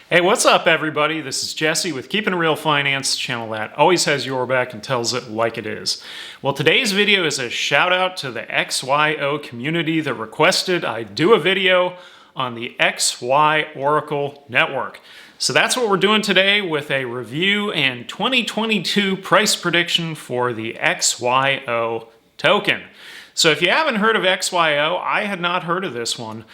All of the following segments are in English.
Hey, what's up everybody? This is Jesse with Keeping It Real Finance, channel that always has your back and tells it like it is. Well, today's video is a shout out to the XYO community that requested I do a video on the XY Oracle network. So that's what we're doing today with a review and 2022 price prediction for the XYO token. So if you haven't heard of XYO, I had not heard of this one,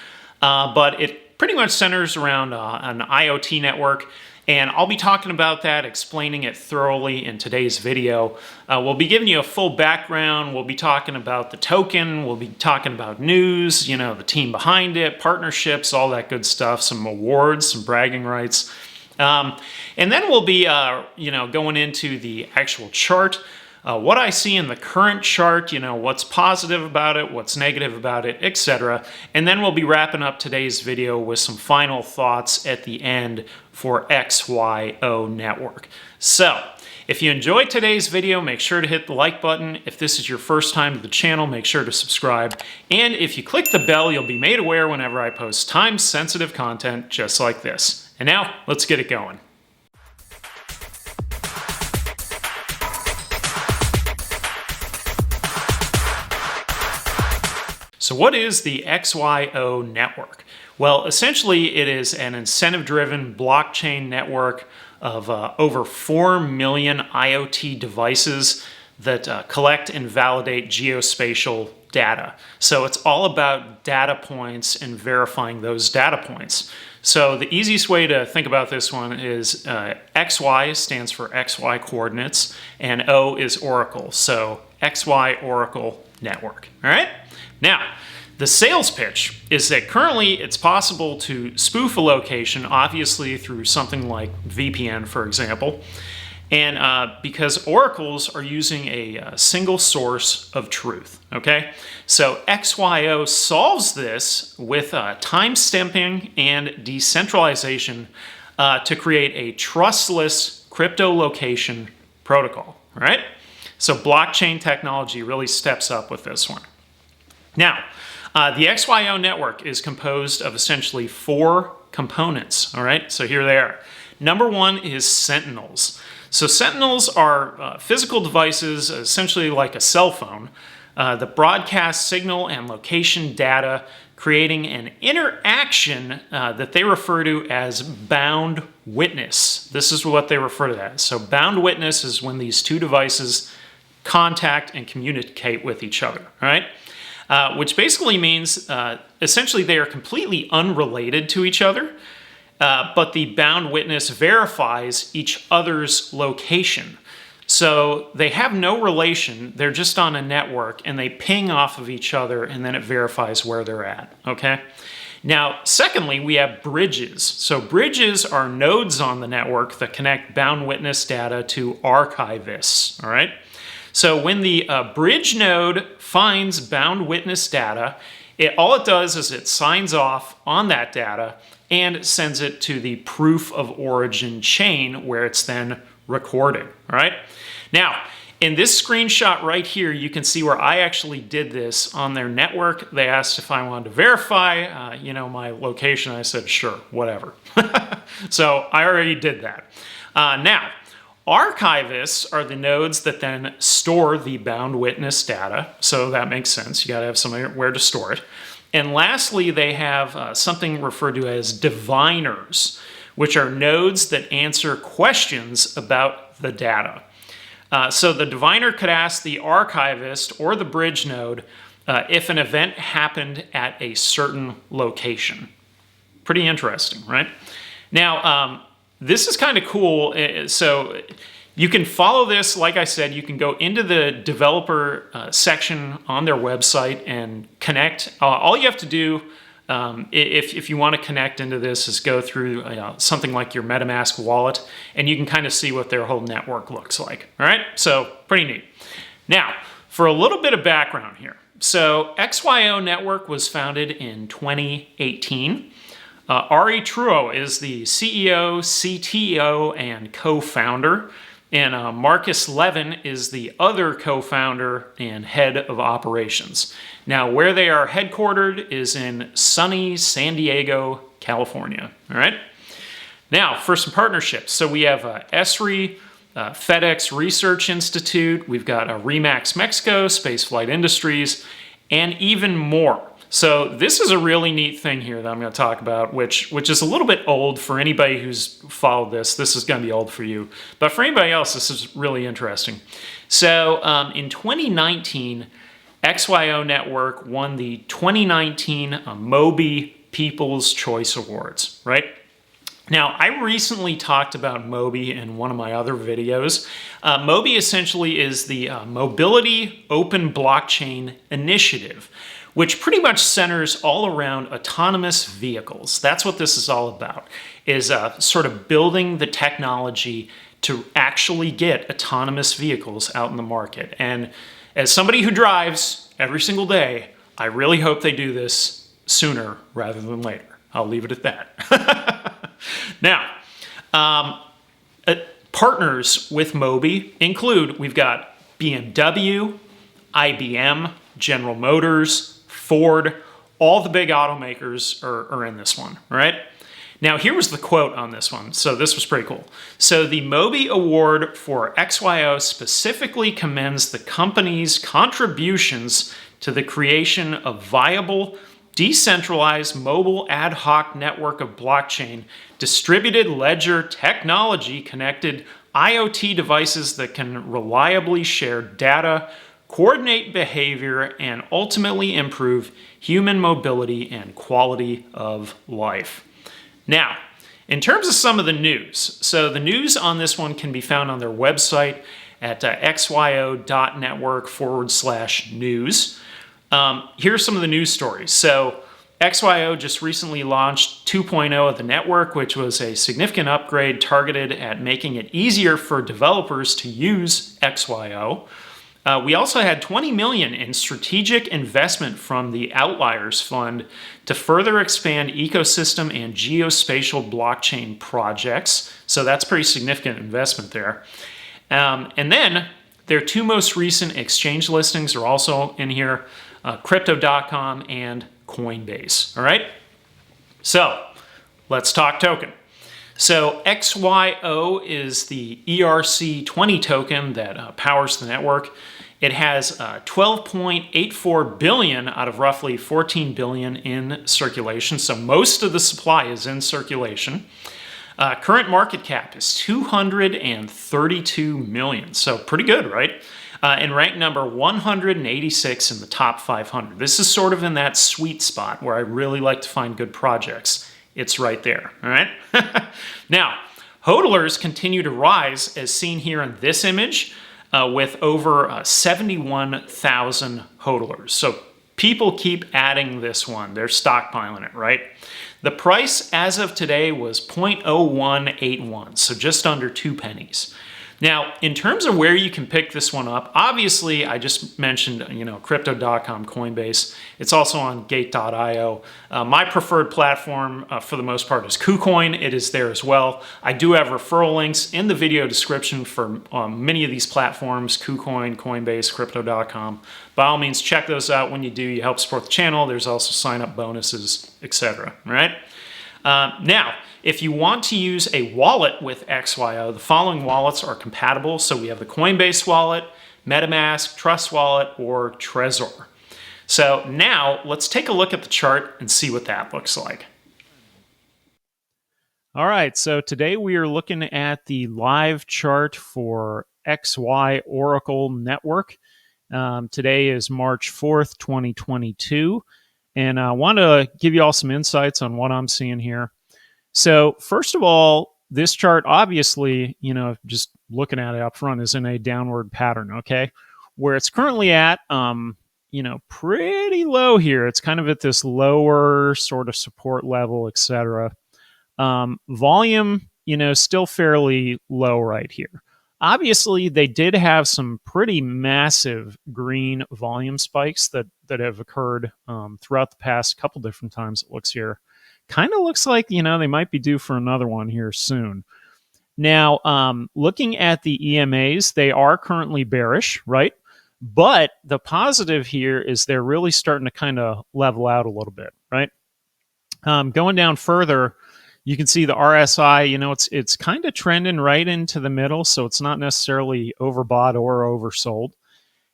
but it pretty much centers around an IoT network, and I'll be talking about that, explaining it thoroughly in today's video. We'll be giving you a full background, we'll be talking about the token, we'll be talking about news, you know, the team behind it, partnerships, all that good stuff, some awards, some bragging rights. And then we'll be going into the actual chart, what I see in the current chart, what's positive about it, what's negative about it, etc. And then we'll be wrapping up today's video with some final thoughts at the end for XYO Network. So, if you enjoyed today's video, make sure to hit the like button. If this is your first time to the channel, make sure to subscribe. And if you click the bell, you'll be made aware whenever I post time-sensitive content just like this. And now, let's get it going. So what is the XYO network? Well, essentially it is an incentive-driven blockchain network of over 4 million IoT devices that collect and validate geospatial data. So it's all about data points and verifying those data points. So the easiest way to think about this one is XY stands for XY coordinates and O is Oracle. So XY Oracle network, all right? Now, the sales pitch is that currently it's possible to spoof a location, obviously through something like VPN, for example, and because oracles are using a single source of truth, okay? So XYO solves this with time stamping and decentralization to create a trustless crypto location protocol, all right? So blockchain technology really steps up with this one. Now, the XYO network is composed of essentially 4 components, all right? So here they are. Number 1 is Sentinels. So Sentinels are physical devices, essentially like a cell phone, that broadcast signal and location data, creating an interaction that they refer to as bound witness. This is what they refer to that. So bound witness is when these 2 devices contact and communicate with each other, all right? Which basically means essentially they are completely unrelated to each other, but the bound witness verifies each other's location. So they have no relation, they're just on a network and they ping off of each other and then it verifies where they're at, okay? Now, secondly, we have bridges. So bridges are nodes on the network that connect bound witness data to archivists, all right? So when the bridge node finds bound witness data, all it does is it signs off on that data and sends it to the proof of origin chain where it's then recorded, all right? Now, in this screenshot right here, you can see where I actually did this on their network. They asked if I wanted to verify, my location. I said, sure, whatever. So I already did that. Now, archivists are the nodes that then store the bound witness data, so that makes sense. You got to have somewhere to store it. And lastly, they have something referred to as diviners, which are nodes that answer questions about the data. So the diviner could ask the archivist or the bridge node if an event happened at a certain location. Pretty interesting, right? Now, this is kind of cool. So you can follow this, like I said, you can go into the developer section on their website and connect. All you have to do if you want to connect into this is go through something like your MetaMask wallet and you can kind of see what their whole network looks like. All right, so pretty neat. Now, for a little bit of background here. So XYO Network was founded in 2018. Ari Truo is the CEO, CTO, and co-founder, and Marcus Levin is the other co-founder and head of operations. Now, where they are headquartered is in sunny San Diego, California, all right? Now, for some partnerships. So we have ESRI, FedEx Research Institute, we've got Remax Mexico, Spaceflight Industries, and even more. So this is a really neat thing here that I'm going to talk about, which is a little bit old for anybody who's followed this. This is going to be old for you. But for anybody else, this is really interesting. So in 2019, XYO Network won the 2019 Moby People's Choice Awards, right? Now, I recently talked about Moby in one of my other videos. Moby essentially is the Mobility Open Blockchain Initiative, which pretty much centers all around autonomous vehicles. That's what this is all about, is sort of building the technology to actually get autonomous vehicles out in the market. And as somebody who drives every single day, I really hope they do this sooner rather than later. I'll leave it at that. Now, partners with Moby include, we've got BMW, IBM, General Motors, Ford, all the big automakers are in this one, right? Now, here was the quote on this one. So this was pretty cool. So the Moby Award for XYO specifically commends the company's contributions to the creation of viable, decentralized mobile ad hoc network of blockchain, distributed ledger technology connected IoT devices that can reliably share data, coordinate behavior, and ultimately improve human mobility and quality of life. Now, in terms of some of the news, so the news on this one can be found on their website at xyo.network/news. Here's some of the news stories. So XYO just recently launched 2.0 of the network, which was a significant upgrade targeted at making it easier for developers to use XYO. We also had $20 million in strategic investment from the Outliers Fund to further expand ecosystem and geospatial blockchain projects. So that's pretty significant investment there. And then their two most recent exchange listings are also in here, Crypto.com and Coinbase. All right? So let's talk token. So XYO is the ERC20 token that powers the network. It has 12.84 billion out of roughly 14 billion in circulation. So most of the supply is in circulation. Current market cap is 232 million. So pretty good, right? And ranked number 186 in the top 500. This is sort of in that sweet spot where I really like to find good projects. It's right there, all right? Now, hodlers continue to rise, as seen here in this image, with over 71,000 hodlers. So people keep adding this one. They're stockpiling it, right? The price as of today was 0.0181, so just under 2 pennies. Now, in terms of where you can pick this one up, obviously, I just mentioned, Crypto.com, Coinbase. It's also on Gate.io. My preferred platform, for the most part, is KuCoin. It is there as well. I do have referral links in the video description for many of these platforms, KuCoin, Coinbase, Crypto.com. By all means, check those out. When you do, you help support the channel. There's also sign-up bonuses, etc. All right? Now, if you want to use a wallet with XYO, the following wallets are compatible. So we have the Coinbase wallet, MetaMask, Trust Wallet, or Trezor. So now let's take a look at the chart and see what that looks like. All right, so today we are looking at the live chart for XY Oracle Network. Today is March 4th, 2022. And I want to give you all some insights on what I'm seeing here. So first of all, this chart, obviously, just looking at it up front, is in a downward pattern, okay? Where it's currently at, pretty low here. It's kind of at this lower sort of support level, etc. Volume, still fairly low right here. Obviously, they did have some pretty massive green volume spikes that have occurred throughout the past couple different times, it looks here. Kind of looks like, they might be due for another one here soon. Now, looking at the EMAs, they are currently bearish, right? But the positive here is they're really starting to kind of level out a little bit, right? Going down further, You can see the RSI, it's kind of trending right into the middle, so it's not necessarily overbought or oversold.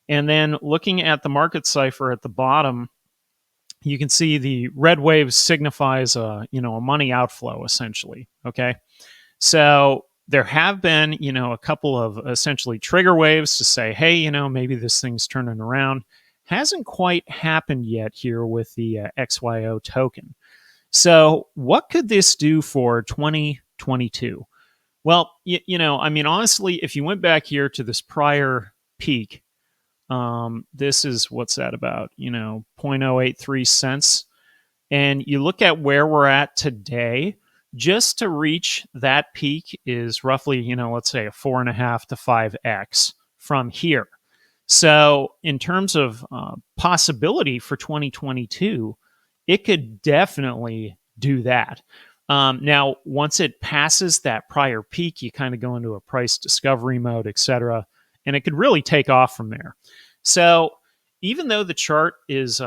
And then looking at the market cipher at the bottom, you can see the red wave signifies a money outflow essentially. Okay. So there have been, a couple of essentially trigger waves to say, hey, maybe this thing's turning around. Hasn't quite happened yet here with the XYO token. So what could this do for 2022? Well, honestly, if you went back here to this prior peak, this is what's that about, 0.083 cents. And you look at where we're at today, just to reach that peak is roughly, let's say a 4.5 to 5x from here. So in terms of possibility for 2022, it could definitely do that. Now, once it passes that prior peak, you kind of go into a price discovery mode, etc., and it could really take off from there. So even though the chart is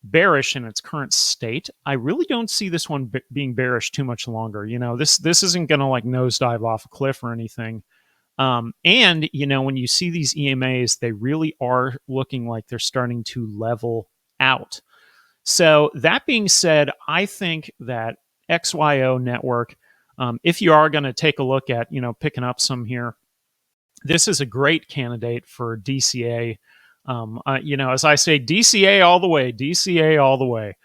bearish in its current state, I really don't see this one being bearish too much longer. This isn't going to like nosedive off a cliff or anything. And when you see these EMAs, they really are looking like they're starting to level out. So that being said, I think that XYO Network, if you are going to take a look at, picking up some here, this is a great candidate for DCA. As I say, DCA all the way, DCA all the way.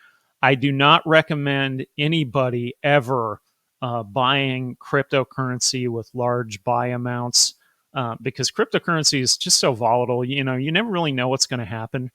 I do not recommend anybody ever buying cryptocurrency with large buy amounts because cryptocurrency is just so volatile. You never really know what's going to happen.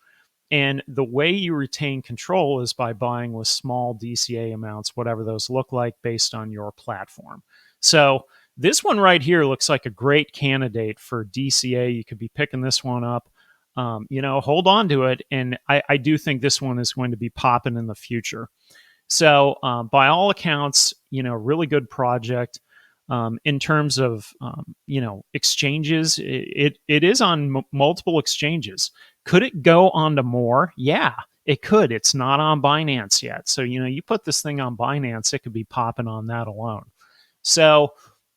And the way you retain control is by buying with small DCA amounts, whatever those look like based on your platform. So this one right here looks like a great candidate for DCA. You could be picking this one up. Hold on to it. And I do think this one is going to be popping in the future. So by all accounts, really good project. In terms of, exchanges, it is on multiple exchanges. Could it go onto more? Yeah, it could. It's not on Binance yet. So, you put this thing on Binance, it could be popping on that alone. So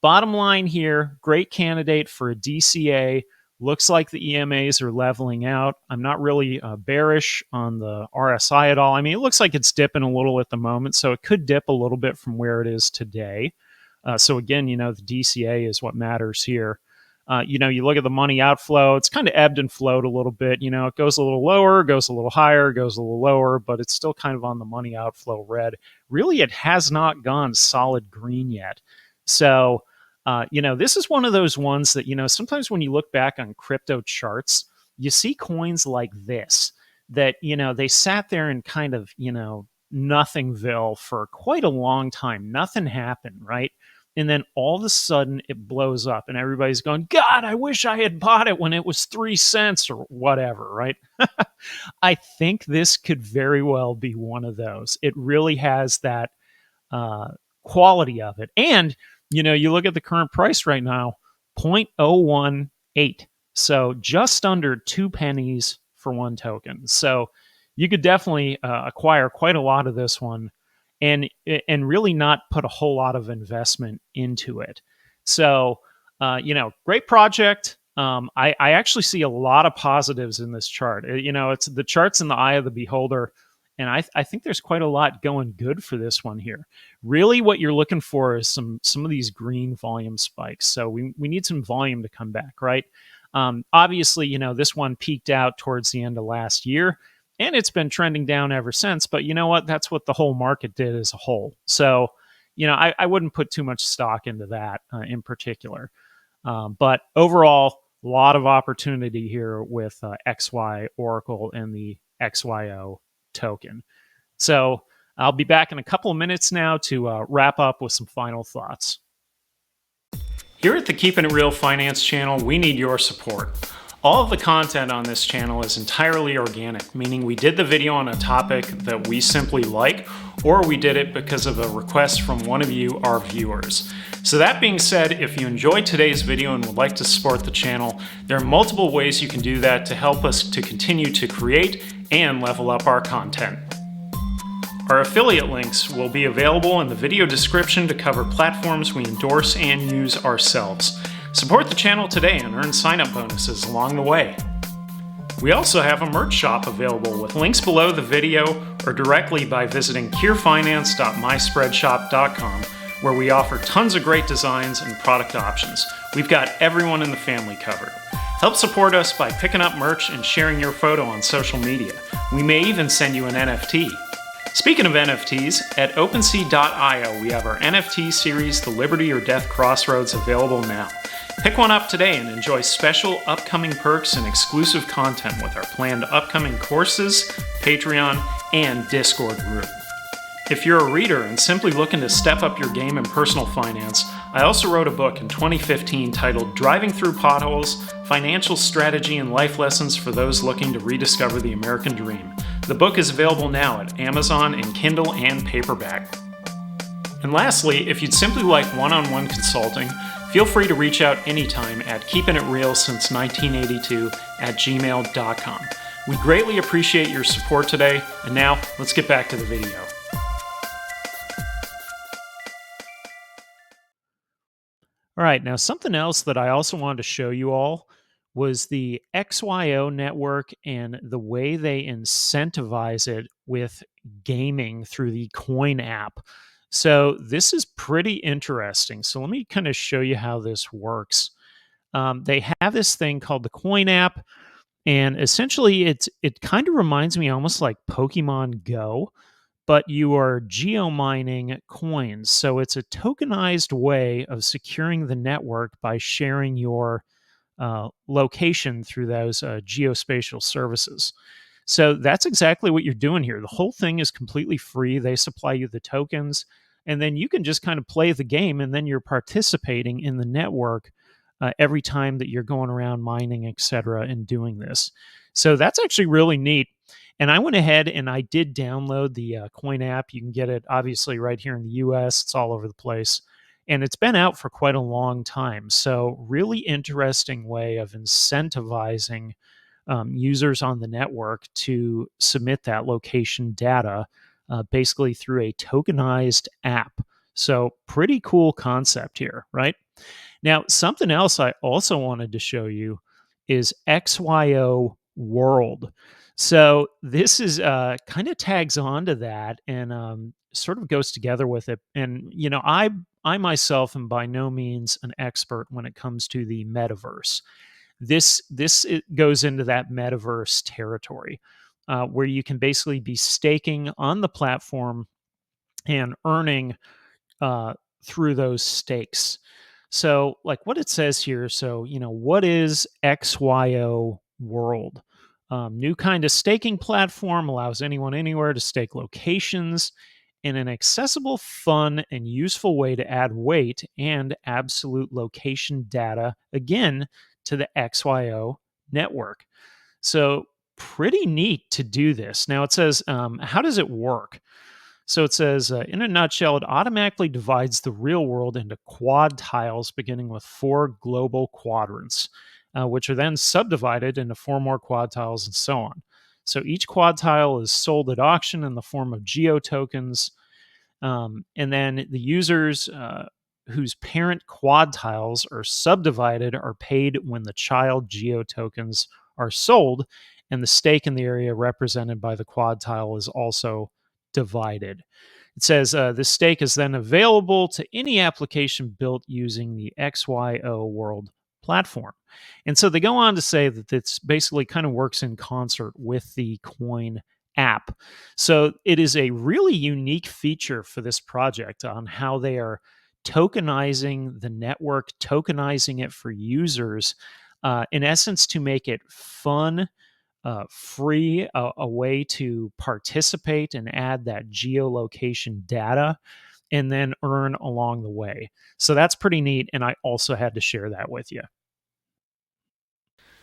bottom line here, great candidate for a DCA. Looks like the EMAs are leveling out. I'm not really bearish on the RSI at all. I mean, it looks like it's dipping a little at the moment, so it could dip a little bit from where it is today. So again, the DCA is what matters here. You look at the money outflow, it's kind of ebbed and flowed a little bit. It goes a little lower, goes a little higher, goes a little lower, but it's still kind of on the money outflow red. Really, it has not gone solid green yet. So, this is one of those ones that, sometimes when you look back on crypto charts, you see coins like this that, they sat there in kind of, nothingville for quite a long time. Nothing happened, right? And then all of a sudden it blows up and everybody's going, God, I wish I had bought it when it was 3 cents or whatever, right? I think this could very well be one of those. It really has that quality of it. And, you look at the current price right now, 0.018. So just under 2 pennies for one token. So you could definitely acquire quite a lot of this one and really not put a whole lot of investment into it. So, great project. I actually see a lot of positives in this chart. It's the chart's in the eye of the beholder. And I think there's quite a lot going good for this one here. Really what you're looking for is some of these green volume spikes. So we need some volume to come back, right? Obviously, this one peaked out towards the end of last year. And it's been trending down ever since. But you know what? That's what the whole market did as a whole. So, I wouldn't put too much stock into that in particular. But overall, a lot of opportunity here with XY Oracle and the XYO token. So I'll be back in a couple of minutes now to wrap up with some final thoughts. Here at the Keeping It Real Finance channel, we need your support. All of the content on this channel is entirely organic, meaning we did the video on a topic that we simply like, or we did it because of a request from one of you, our viewers. So that being said, if you enjoyed today's video and would like to support the channel, there are multiple ways you can do that to help us to continue to create and level up our content. Our affiliate links will be available in the video description to cover platforms we endorse and use ourselves. Support the channel today and earn sign-up bonuses along the way. We also have a merch shop available with links below the video or directly by visiting KIRfinance.myspreadshop.com, where we offer tons of great designs and product options. We've got everyone in the family covered. Help support us by picking up merch and sharing your photo on social media. We may even send you an NFT. Speaking of NFTs, at OpenSea.io we have our NFT series, The Liberty or Death Crossroads, available now. Pick one up today and enjoy special upcoming perks and exclusive content with our planned upcoming courses, Patreon, and Discord group. If you're a reader and simply looking to step up your game in personal finance, I also wrote a book in 2015 titled Driving Through Potholes: Financial Strategy and Life Lessons for Those Looking to Rediscover the American Dream. The book is available now at Amazon in Kindle and paperback. And lastly, if you'd simply like one-on-one consulting, feel free to reach out anytime at keepingitrealsince1982@gmail.com. We greatly appreciate your support today, and now let's get back to the video. All right, now something else that I also wanted to show you all was the XYO network and the way they incentivize it with gaming through the Coin app. So this is pretty interesting. So let me kind of show you how this works. They have this thing called the Coin app, and essentially it kind of reminds me almost like Pokemon Go, but you are geo-mining coins. So it's a tokenized way of securing the network by sharing your location through those geospatial services. So that's exactly what you're doing here. The whole thing is completely free. They supply you the tokens, and then you can just kind of play the game, and then you're participating in the network every time that you're going around mining, etc., and doing this. So that's actually really neat. And I went ahead and I did download the Coin app. You can get it obviously right here in the US. It's all over the place. And it's been out for quite a long time. So really interesting way of incentivizing users on the network to submit that location data basically through a tokenized app. So pretty cool concept here, right? Now, something else I also wanted to show you is XYO World. So this is kind of tags on to that and sort of goes together with it. And you know, I myself am by no means an expert when it comes to the metaverse. This it goes into that metaverse territory where you can basically be staking on the platform and earning through those stakes. So, like what it says here, so, you know, what is XYO World? New kind of staking platform allows anyone anywhere to stake locations in an accessible, fun, and useful way to add weight and absolute location data, again, to the XYO network. So, pretty neat to do this. Now, it says, how does it work? So it says, in a nutshell, it automatically divides the real world into quad tiles, beginning with 4 global quadrants, which are then subdivided into 4 more quad tiles and so on. So each quad tile is sold at auction in the form of geo tokens. And then the users whose parent quad tiles are subdivided are paid when the child geo tokens are sold, and the stake in the area represented by the quad tile is also divided. It says the stake is then available to any application built using the XYO World platform. And so they go on to say that this basically kind of works in concert with the Coin app. So it is a really unique feature for this project on how they are tokenizing the network, tokenizing it for users, in essence, to make it fun, free, a way to participate and add that geolocation data and then earn along the way. So that's pretty neat, and I also had to share that with you.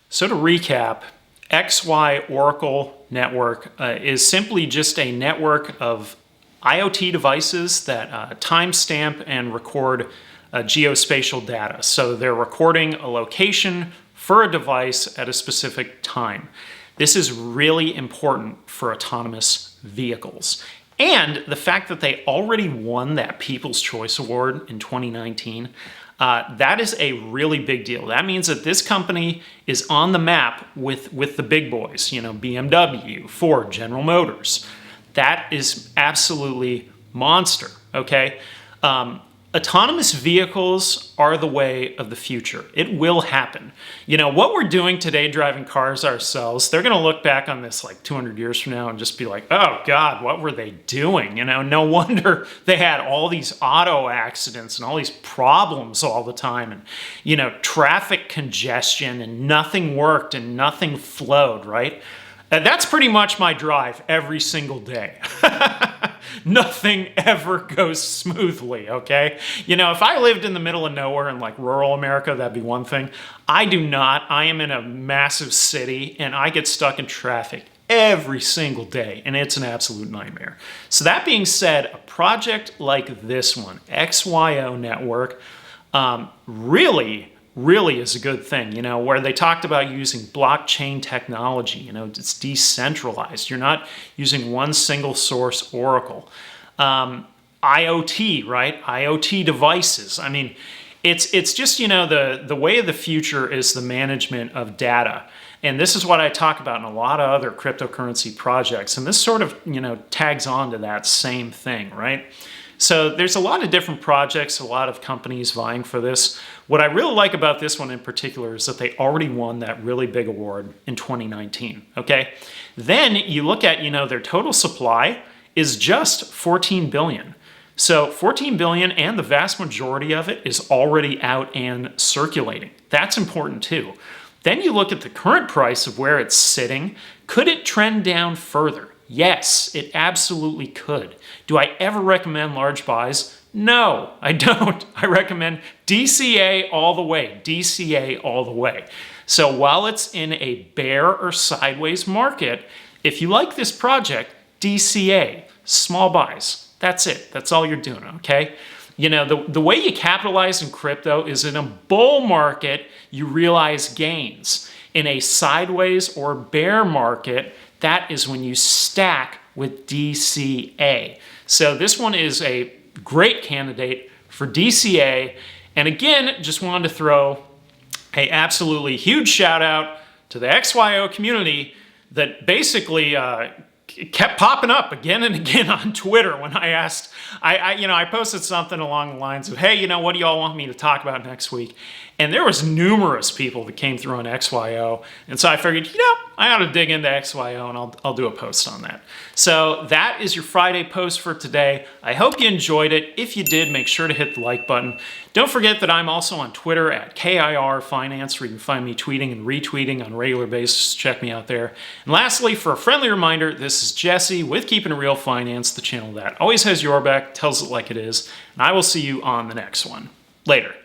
So to recap, XY Oracle Network is simply just a network of IoT devices that timestamp and record geospatial data. So they're recording a location for a device at a specific time. This is really important for autonomous vehicles. And the fact that they already won that People's Choice Award in 2019, that is a really big deal. That means that this company is on the map with the big boys, you know, BMW, Ford, General Motors. That is absolutely monster, okay? Autonomous vehicles are the way of the future. It will happen. You know, what we're doing today, driving cars ourselves, they're going to look back on this like 200 years from now and just be like, oh God, what were they doing? You know, no wonder they had all these auto accidents and all these problems all the time and, you know, traffic congestion and nothing worked and nothing flowed, right? That's pretty much my drive every single day. Nothing ever goes smoothly, okay? You know, if I lived in the middle of nowhere in like rural America, that'd be one thing. I do not. I am in a massive city and I get stuck in traffic every single day and it's an absolute nightmare. So that being said, a project like this one, XYO Network, really is a good thing, you know, where they talked about using blockchain technology. You know, it's decentralized. You're not using one single source oracle. IoT, right? IoT devices. I mean, it's just, you know, the way of the future is the management of data. And this is what I talk about in a lot of other cryptocurrency projects. And this sort of, you know, tags on to that same thing, right? So there's a lot of different projects, a lot of companies vying for this. What I really like about this one in particular is that they already won that really big award in 2019, okay? Then you look at, you know, their total supply is just 14 billion. So 14 billion and the vast majority of it is already out and circulating. That's important too. Then you look at the current price of where it's sitting. Could it trend down further? Yes, it absolutely could. Do I ever recommend large buys? No, I don't. I recommend DCA all the way, DCA all the way. So while it's in a bear or sideways market, if you like this project, DCA, small buys. That's it. That's all you're doing, okay? You know, the way you capitalize in crypto is in a bull market, you realize gains. In a sideways or bear market, that is when you stack with DCA. So this one is a great candidate for DCA. And again, just wanted to throw an absolutely huge shout out to the XYO community that basically kept popping up again and again on Twitter when I asked, I posted something along the lines of, hey, you know, what do y'all want me to talk about next week? And there was numerous people that came through on XYO. And so I figured, you know, I ought to dig into XYO and I'll do a post on that. So that is your Friday post for today. I hope you enjoyed it. If you did, make sure to hit the like button. Don't forget that I'm also on Twitter at KIR Finance, where you can find me tweeting and retweeting on a regular basis. Check me out there. And lastly, for a friendly reminder, this is Jesse with Keeping It Real Finance, the channel that always has your back, tells it like it is. And I will see you on the next one. Later.